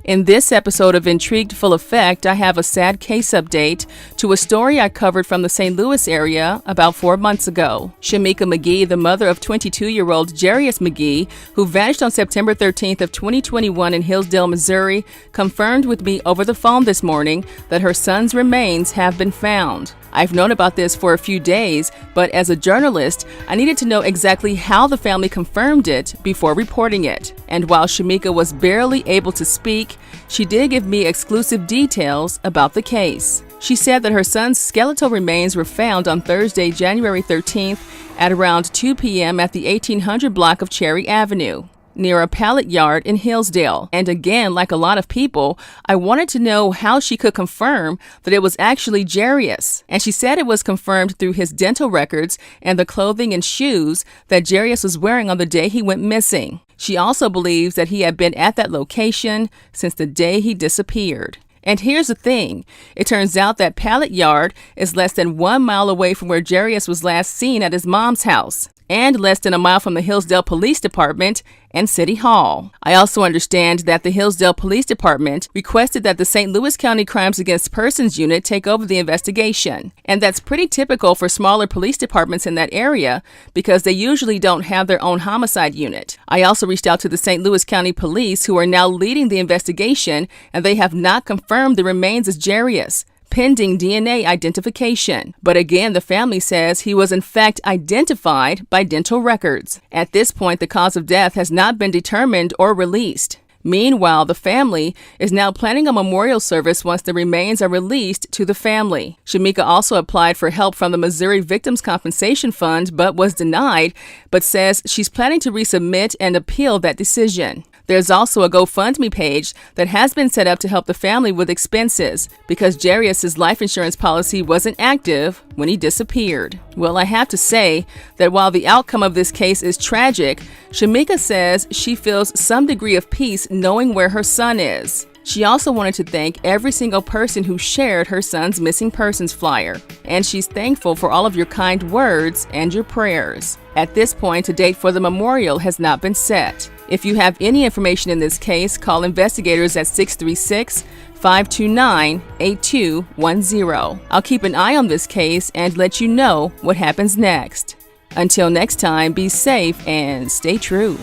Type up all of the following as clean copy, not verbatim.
In this episode of Intrigued Full Effect, I have a sad case update to a story I covered from the St. Louis area about 4 months ago. Shemika McGee, the mother of 22-year-old Jarius McGee, who vanished on September 13th of 2021 in Hillsdale, Missouri, confirmed with me over the phone this morning that her son's remains have been found. I've known about this for a few days, but as a journalist, I needed to know exactly how the family confirmed it before reporting it. And while Shemika was barely able to speak, she did give me exclusive details about the case. She said that her son's skeletal remains were found on Thursday, January 13th at around 2 p.m. at the 1800 block of Cherry Avenue, near a pallet yard in Hillsdale. And again, like a lot of people, I wanted to know how she could confirm that it was actually Jarius. And she said it was confirmed through his dental records and the clothing and shoes that Jarius was wearing on the day he went missing. She also believes that he had been at that location since the day he disappeared. And here's the thing, it turns out that pallet yard is less than 1 mile away from where Jarius was last seen at his mom's house, and less than a mile from the Hillsdale Police Department and City Hall. I also understand that the Hillsdale Police Department requested that the St. Louis County Crimes Against Persons Unit take over the investigation. And that's pretty typical for smaller police departments in that area because they usually don't have their own homicide unit. I also reached out to the St. Louis County Police, who are now leading the investigation, and they have not confirmed the remains as Jarius, pending DNA identification. But again, the family says he was in fact identified by dental records. At this point, the cause of death has not been determined or released. Meanwhile, the family is now planning a memorial service once the remains are released to the family. Shemika also applied for help from the Missouri Victims' Compensation Fund but was denied, but says she's planning to resubmit and appeal that decision. There's also a GoFundMe page that has been set up to help the family with expenses because Jarius' life insurance policy wasn't active when he disappeared. Well, I have to say that while the outcome of this case is tragic, Shemika says she feels some degree of peace knowing where her son is. She also wanted to thank every single person who shared her son's missing persons flyer, and she's thankful for all of your kind words and your prayers. At this point, a date for the memorial has not been set. If you have any information in this case, call investigators at 636-529-8210. I'll keep an eye on this case and let you know what happens next. Until next time, be safe and stay true.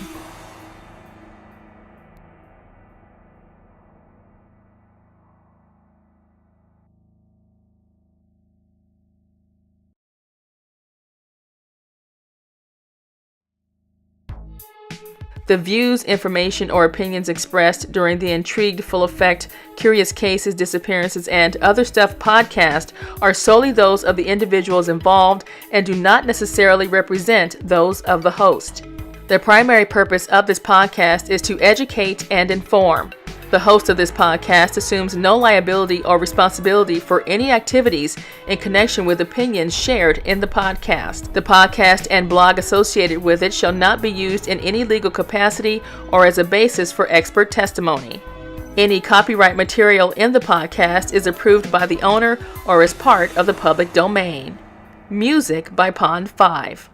The views, information, or opinions expressed during the Intrigued Full Effect, Curious Cases, Disappearances, and Other Stuff podcast are solely those of the individuals involved and do not necessarily represent those of the host. The primary purpose of this podcast is to educate and inform. The host of this podcast assumes no liability or responsibility for any activities in connection with opinions shared in the podcast. The podcast and blog associated with it shall not be used in any legal capacity or as a basis for expert testimony. Any copyright material in the podcast is approved by the owner or is part of the public domain. Music by Pond 5.